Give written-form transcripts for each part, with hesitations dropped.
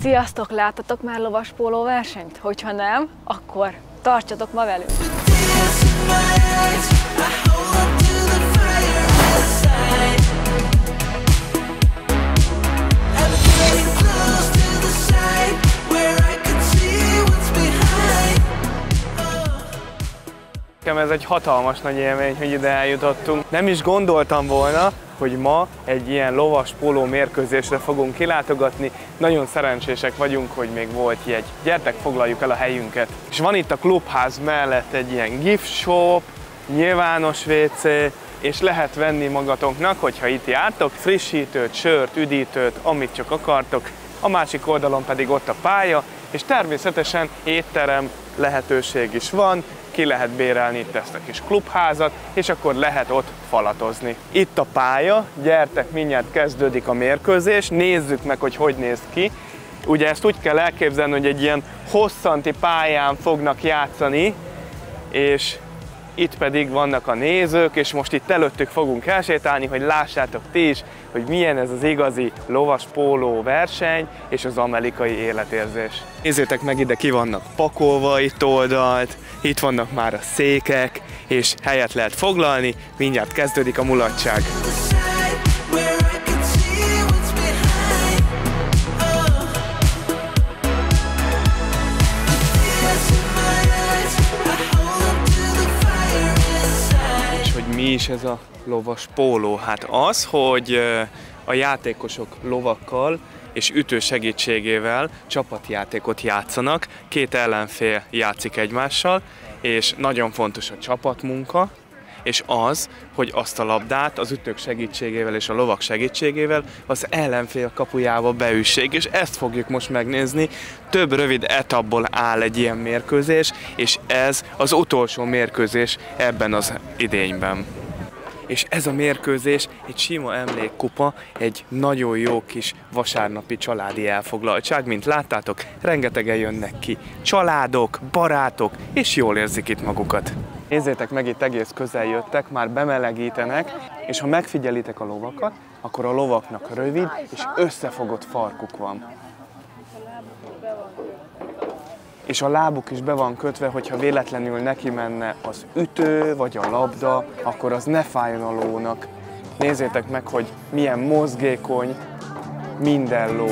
Sziasztok! Láttatok már lovaspóló versenyt? Hogyha nem, akkor tartsatok ma velünk! Ez egy hatalmas nagy élmény, hogy ide eljutottunk. Nem is gondoltam volna, hogy ma egy ilyen lovaspóló mérkőzésre fogunk kilátogatni. Nagyon szerencsések vagyunk, hogy még volt jegy. Gyertek, foglaljuk el a helyünket. És van itt a klubház mellett egy ilyen gift shop, nyilvános WC, és lehet venni magatoknak, hogyha itt jártok, frissítőt, sört, üdítőt, amit csak akartok. A másik oldalon pedig ott a pálya, és természetesen étterem lehetőség is van, ki lehet bérelni itt ezt a kis klubházat, és akkor lehet ott falatozni. Itt a pálya, gyertek, mindjárt kezdődik a mérkőzés, nézzük meg, hogy hogy néz ki. Ugye ezt úgy kell elképzelni, hogy egy ilyen hosszanti pályán fognak játszani, és itt pedig vannak a nézők, és most itt előttük fogunk elsétálni, hogy lássátok ti is, hogy milyen ez az igazi lovaspóló verseny és az amerikai életérzés. Nézzétek meg, ide ki vannak pakolva itt oldalt, itt vannak már a székek, és helyet lehet foglalni, mindjárt kezdődik a mulatság. Mi is ez a lovaspóló? Hát az, hogy a játékosok lovakkal és ütő segítségével csapatjátékot játszanak, két ellenfél játszik egymással, és nagyon fontos a csapatmunka, és az, hogy azt a labdát az ütők segítségével és a lovak segítségével az ellenfél kapujába beüssék, és ezt fogjuk most megnézni. Több rövid etapból áll egy ilyen mérkőzés, és ez az utolsó mérkőzés ebben az idényben. És ez a mérkőzés egy sima emlékkupa, egy nagyon jó kis vasárnapi családi elfoglaltság, mint láttátok, rengetegen jönnek ki. Családok, barátok, és jól érzik itt magukat. Nézzétek meg, itt egész közel jöttek, már bemelegítenek, és ha megfigyelitek a lovakat, akkor a lovaknak rövid és összefogott farkuk van. És a lábuk is be van kötve, hogyha véletlenül neki menne az ütő vagy a labda, akkor az ne fájjon a lónak. Nézzétek meg, hogy milyen mozgékony minden ló.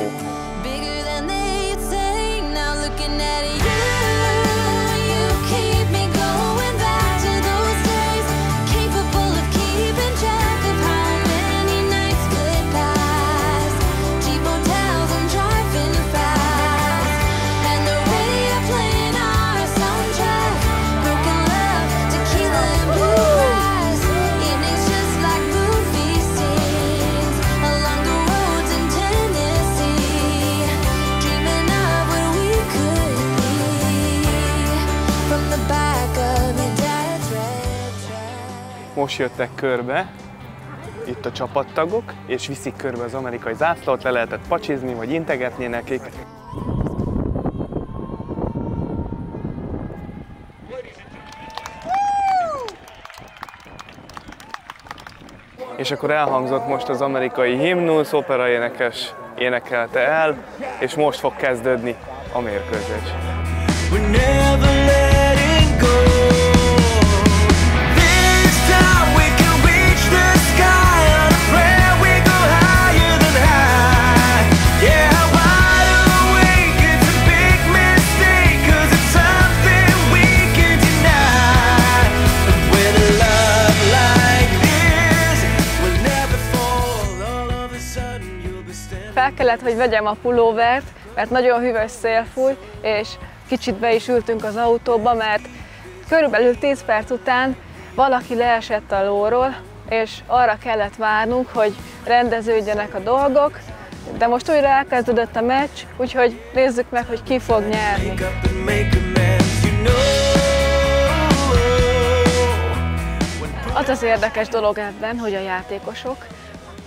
Most jöttek körbe itt a csapattagok, és viszik körbe az amerikai zászlót, le lehetett pacsizni, vagy integetni nekik. És akkor elhangzott most az amerikai himnusz, operaénekes énekelte el, és most fog kezdődni a mérkőzés. Fel kellett, hogy vegyem a pulóvert, mert nagyon hűvös szél fúj, és kicsit be is ültünk az autóba, mert körülbelül 10 perc után valaki leesett a lóról, és arra kellett várnunk, hogy rendeződjenek a dolgok, de most újra elkezdődött a meccs, úgyhogy nézzük meg, hogy ki fog nyerni. Az az érdekes dolog ebben, hogy a játékosok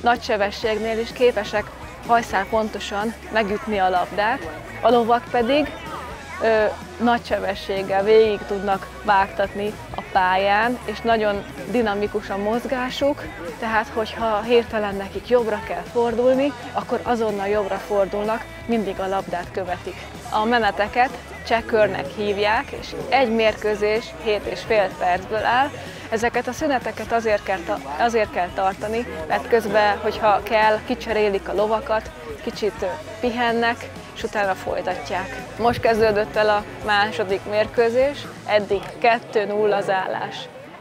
nagy sebességnél is képesek hajszál pontosan megütni a labdát, a lovak pedig nagy sebességgel végig tudnak vágtatni a pályán, és nagyon dinamikus a mozgásuk, tehát hogyha hirtelen nekik jobbra kell fordulni, akkor azonnal jobbra fordulnak, mindig a labdát követik. A meneteket csekkörnek hívják, és egy mérkőzés 7,5 percből áll. Ezeket a szüneteket azért kell tartani, mert közben, hogyha kell, kicserélik a lovakat, kicsit pihennek, és utána folytatják. Most kezdődött el a második mérkőzés, eddig 2-0 az állás.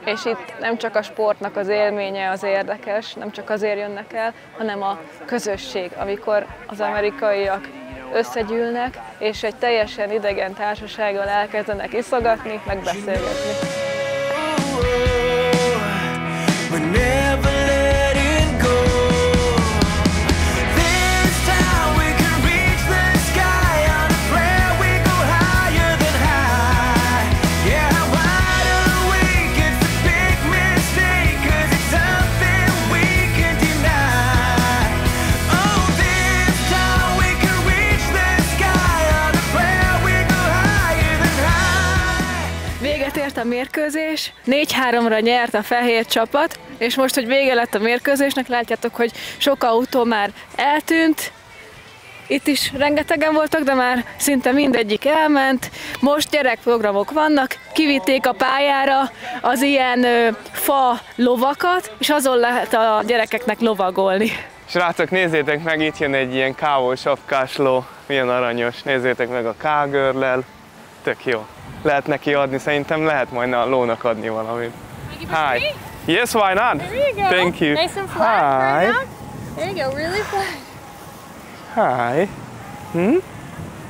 És itt nem csak a sportnak az élménye az érdekes, nem csak azért jönnek el, hanem a közösség, amikor az amerikaiak összegyűlnek, és egy teljesen idegen társasággal elkezdenek iszogatni, meg beszélgetni. Ért a mérkőzés, 4-3-ra nyert a fehér csapat, és most, hogy vége lett a mérkőzésnek, látjátok, hogy sok autó már eltűnt. Itt is rengetegen voltak, de már szinte mindegyik elment. Most gyerekprogramok vannak, kivitték a pályára az ilyen fa lovakat, és azon lehet a gyerekeknek lovagolni. Srácok, nézzétek meg, itt jön egy ilyen cowboy sapkás ló, milyen aranyos, nézzétek meg a cowgirl-lel, tök jó. Lehet neki adni, szerintem lehet majd a lónak adni valamit. Hi. Yes, why not? There you go. Thank you. Nice and flat. Hi. There you go, really flat. Hi. Hmm?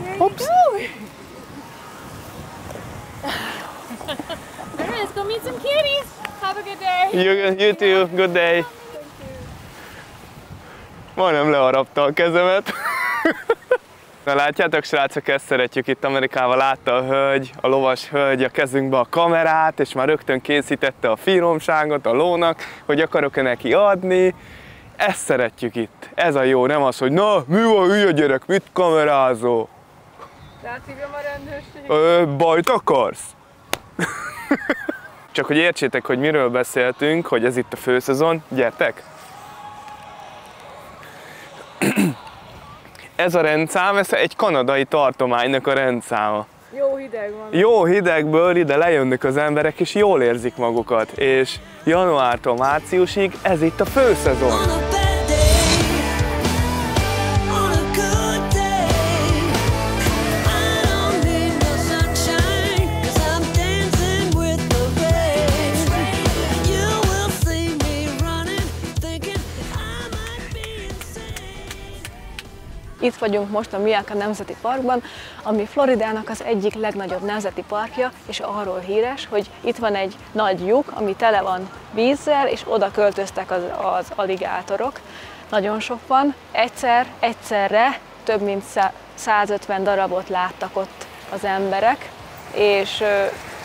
There you Oops. go. All right, let's go meet some kitties. Have a good day. You too. Good day. Majdnem leharapta a kezemet. Na látjátok, srácok, ezt szeretjük itt Amerikában, látta a hölgy, a lovas hölgy a kezünkbe a kamerát, és már rögtön készítette a finomságot a lónak, hogy akarok-e neki adni. Ezt szeretjük itt. Ez a jó, nem az, hogy na, mi van, hülye gyerek, mit kamerázol? Ráthívjam a rendőrséget. Bajt akarsz? Csak hogy értsétek, hogy miről beszéltünk, hogy ez itt a főszezon, gyertek! Ez a rendszám, ez egy kanadai tartománynak a rendszáma. Jó hideg van. Jó hidegből ide lejönnek az emberek, és jól érzik magukat. És januártól márciusig ez itt a főszezon. Itt vagyunk most a Myakka Nemzeti Parkban, ami Floridának az egyik legnagyobb nemzeti parkja, és arról híres, hogy itt van egy nagy lyuk, ami tele van vízzel, és oda költöztek az aligátorok. Nagyon sok van. Egyszerre több mint 150 darabot láttak ott az emberek, és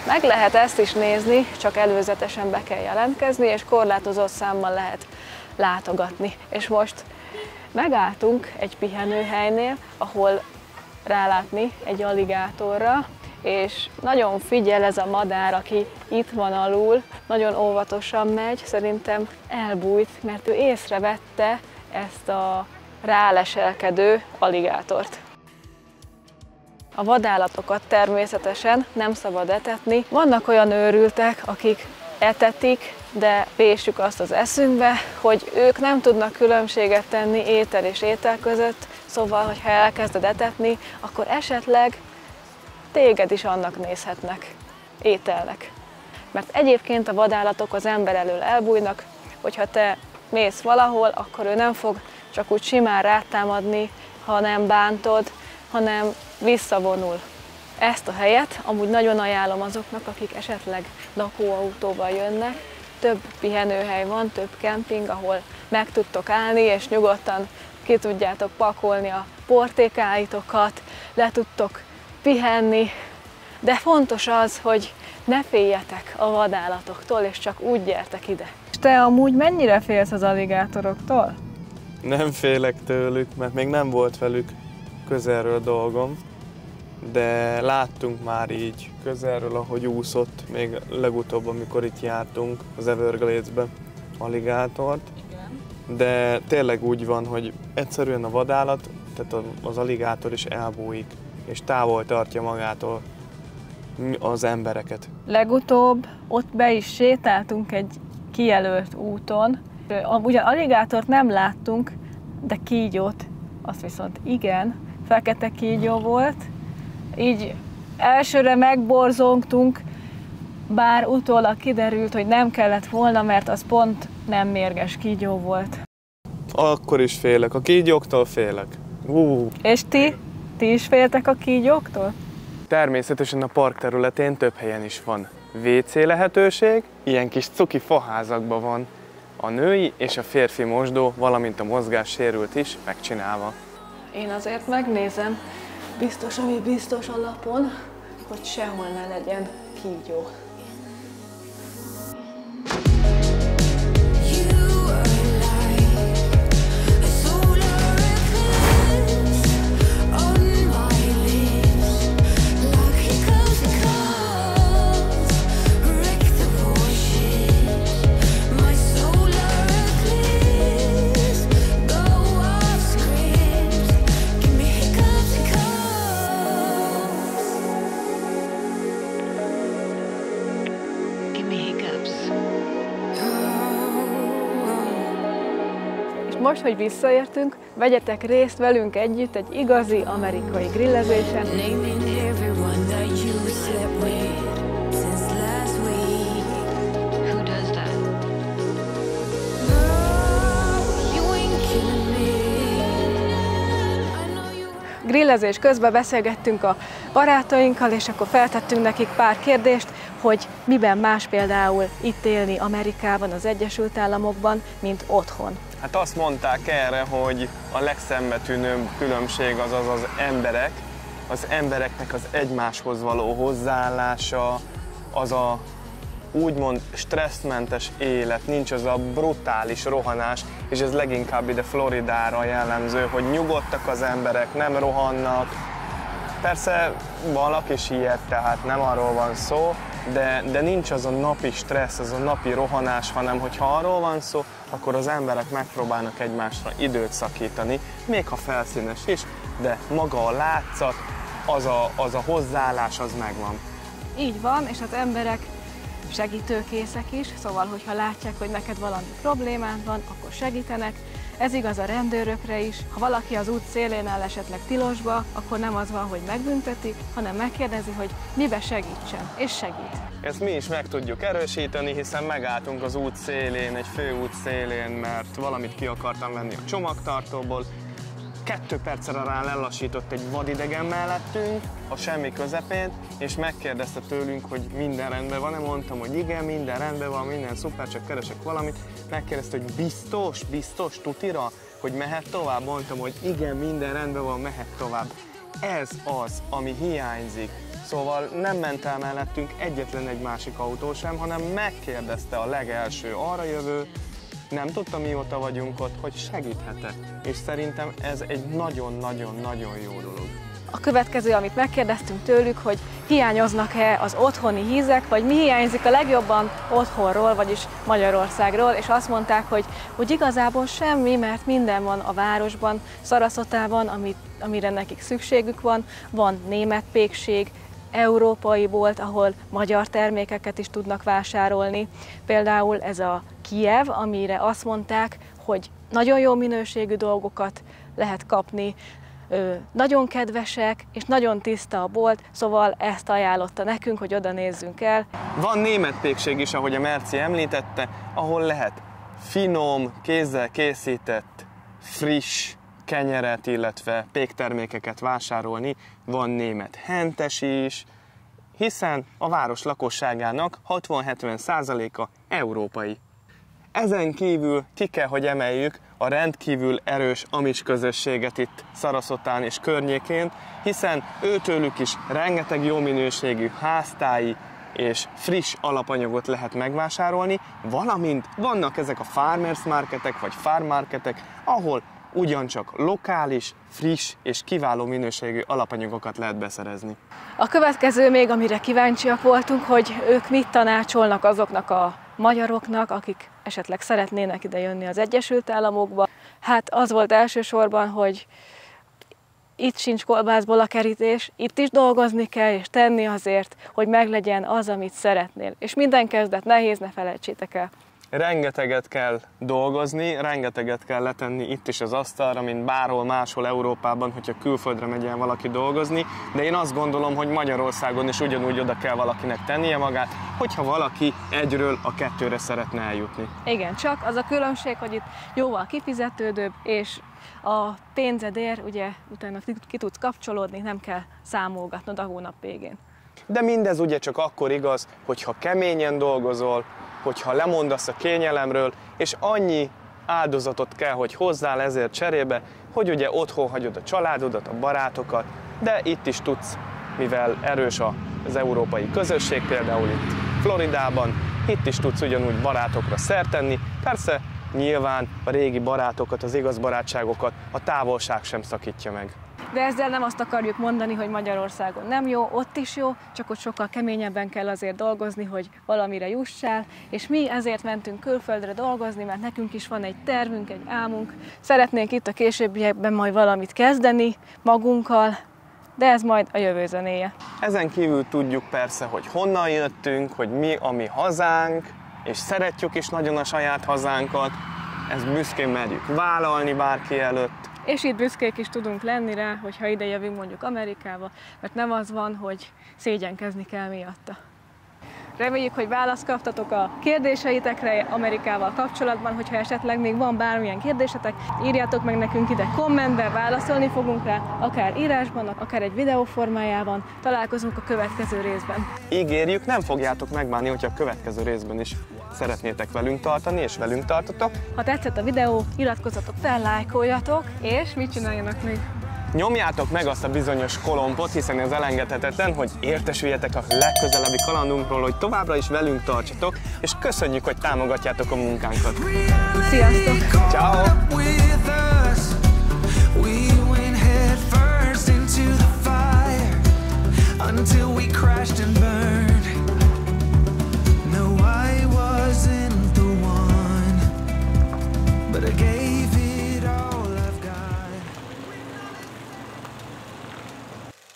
meg lehet ezt is nézni, csak előzetesen be kell jelentkezni, és korlátozott számban lehet látogatni. És most megálltunk egy pihenőhelynél, ahol rálátni egy aligátorra, és nagyon figyel ez a madár, aki itt van alul, nagyon óvatosan megy, szerintem elbújt, mert ő észrevette ezt a ráleselkedő aligátort. A vadállatokat természetesen nem szabad etetni. Vannak olyan őrültek, akik etetik, de vésük azt az eszünkbe, hogy ők nem tudnak különbséget tenni étel és étel között, szóval, hogyha elkezded etetni, akkor esetleg téged is annak nézhetnek, ételnek. Mert egyébként a vadállatok az ember elől elbújnak, hogyha te mész valahol, akkor ő nem fog csak úgy simán rátámadni, ha nem bántod, hanem visszavonul. Ezt a helyet amúgy nagyon ajánlom azoknak, akik esetleg lakóautóval jönnek. Több pihenőhely van, több kemping, ahol meg tudtok állni, és nyugodtan ki tudjátok pakolni a portékáitokat, le tudtok pihenni. De fontos az, hogy ne féljetek a vadállatoktól, és csak úgy gyertek ide. És te amúgy mennyire félsz az aligátoroktól? Nem félek tőlük, mert még nem volt velük közelről dolgom. de láttunk már így közelről, ahogy úszott, még legutóbb, amikor itt jártunk az Everglades-be, aligátort. Igen. De tényleg úgy van, hogy egyszerűen a vadállat, tehát az aligátor is elbújik, és távol tartja magától az embereket. Legutóbb ott be is sétáltunk egy kijelölt úton. Ugyan alligátort nem láttunk, de kígyót, azt viszont igen, fekete kígyó volt. Így elsőre megborzongtunk, bár utólag kiderült, hogy nem kellett volna, mert az pont nem mérges kígyó volt. Akkor is félek, a kígyóktól félek. És ti? Ti is féltek a kígyóktól? Természetesen a park területén több helyen is van WC lehetőség, ilyen kis cuki faházakban van a női és a férfi mosdó, valamint a mozgássérült is megcsinálva. Én azért megnézem, biztos, ami biztos alapon, hogy sehol ne legyen kígyó. Most, hogy visszaértünk, vegyetek részt velünk együtt egy igazi amerikai grillezésen. Grillezés közben beszélgettünk a barátainkkal, és akkor feltettünk nekik pár kérdést, hogy miben más például itt élni Amerikában, az Egyesült Államokban, mint otthon. Hát azt mondták erre, hogy a legszembetűnőbb különbség az emberek, az embereknek az egymáshoz való hozzáállása, az a úgymond stresszmentes élet, nincs az a brutális rohanás, és ez leginkább ide Floridára jellemző, hogy nyugodtak az emberek, nem rohannak. Persze valaki is ilyet, tehát nem arról van szó, de nincs az a napi stressz, az a napi rohanás, hanem hogyha arról van szó, akkor az emberek megpróbálnak egymásra időt szakítani, még ha felszínes is, de maga a látszat, az a hozzáállás, az megvan. Így van, és az emberek segítőkészek is, szóval, hogyha látják, hogy neked valami problémád van, akkor segítenek. Ez igaz a rendőrökre is. Ha valaki az út szélén áll esetleg tilosba, akkor nem az van, hogy megbüntetik, hanem megkérdezi, hogy mibe segítsen, és segít. Ezt mi is meg tudjuk erősíteni, hiszen megálltunk az út szélén, egy főút szélén, mert valamit ki akartam venni a csomagtartóból. 2 percre rá lelassított egy vadidegen mellettünk, a semmi közepén, és megkérdezte tőlünk, hogy minden rendben van-e. Mondtam, hogy igen, minden rendben van, minden szuper, csak keresek valamit. Megkérdezte, hogy biztos, tutira, hogy mehet tovább. Mondtam, hogy igen, minden rendben van, mehet tovább. Ez az, ami hiányzik. Szóval nem ment el mellettünk egyetlen egy másik autó sem, hanem megkérdezte a legelső arra jövő, nem tudta, mióta vagyunk ott, hogy segíthet-e. És szerintem ez egy nagyon-nagyon-nagyon jó dolog. A következő, amit megkérdeztünk tőlük, hogy hiányoznak-e az otthoni hízek, vagy mi hiányzik a legjobban otthonról, vagyis Magyarországról, és azt mondták, hogy igazából semmi, mert minden van a városban, Sarasotában, amire nekik szükségük van. Van német pékség, európai bolt, ahol magyar termékeket is tudnak vásárolni. Például ez a Kiev, amire azt mondták, hogy nagyon jó minőségű dolgokat lehet kapni, nagyon kedvesek, és nagyon tiszta a bolt, szóval ezt ajánlotta nekünk, hogy oda nézzünk el. Van német pékség is, ahogy a Merci említette, ahol lehet finom, kézzel készített, friss kenyeret, illetve péktermékeket vásárolni. Van német hentes is, hiszen a város lakosságának 60-70%-a európai. Ezen kívül ki kell, hogy emeljük a rendkívül erős amish közösséget itt Sarasotán és környékén, hiszen őtőlük is rengeteg jó minőségű háztáji és friss alapanyagot lehet megvásárolni, valamint vannak ezek a farmers marketek vagy farm marketek, ahol ugyancsak lokális, friss és kiváló minőségű alapanyagokat lehet beszerezni. A következő még, amire kíváncsiak voltunk, hogy ők mit tanácsolnak azoknak a magyaroknak, akik esetleg szeretnének ide jönni az Egyesült Államokba. Hát az volt elsősorban, hogy itt sincs kolbászból a kerítés, itt is dolgozni kell és tenni azért, hogy meglegyen az, amit szeretnél. És minden kezdet nehéz, ne felejtsétek el. Rengeteget kell dolgozni, rengeteget kell letenni itt is az asztalra, mint bárhol máshol Európában, hogyha külföldre megy el valaki dolgozni, de én azt gondolom, hogy Magyarországon is ugyanúgy oda kell valakinek tennie magát, hogyha valaki egyről a kettőre szeretne eljutni. Igen, csak az a különbség, hogy itt jóval kifizetődőbb, és a pénzedért ugye utána ki tudsz kapcsolódni, nem kell számolgatnod a hónap végén. De mindez ugye csak akkor igaz, hogyha keményen dolgozol, hogyha lemondasz a kényelemről, és annyi áldozatot kell, hogy hozzál ezért cserébe, hogy ugye otthon hagyod a családodat, a barátokat, de itt is tudsz, mivel erős az európai közösség, például itt Floridában, itt is tudsz ugyanúgy barátokra szert tenni. Persze nyilván a régi barátokat, az igaz barátságokat a távolság sem szakítja meg. De ezzel nem azt akarjuk mondani, hogy Magyarországon nem jó, ott is jó, csak ott sokkal keményebben kell azért dolgozni, hogy valamire jussál, és mi ezért mentünk külföldre dolgozni, mert nekünk is van egy tervünk, egy álmunk. Szeretnénk itt a későbbiekben majd valamit kezdeni magunkkal, de ez majd a jövő zenéje. Ezen kívül tudjuk persze, hogy honnan jöttünk, hogy mi a mi hazánk, és szeretjük is nagyon a saját hazánkat, ezt büszkén merjük vállalni bárki előtt. És itt büszkék is tudunk lenni rá, hogyha ide jövünk mondjuk Amerikába, mert nem az van, hogy szégyenkezni kell miatta. Reméljük, hogy választ kaptatok a kérdéseitekre Amerikával kapcsolatban, hogyha esetleg még van bármilyen kérdésetek, írjátok meg nekünk ide kommentbe, válaszolni fogunk rá, akár írásban, akár egy videó formájában. Találkozunk a következő részben. Ígérjük, nem fogjátok megbánni, hogyha a következő részben is szeretnétek velünk tartani, és velünk tartotok. Ha tetszett a videó, iratkozzatok fel, lájkoljatok, és mit csináljanak még? Nyomjátok meg azt a bizonyos kolompot, hiszen ez elengedhetetlen, hogy értesüljetek a legközelebbi kalandunkról, hogy továbbra is velünk tartsatok, és köszönjük, hogy támogatjátok a munkánkat. Sziasztok! Ciao.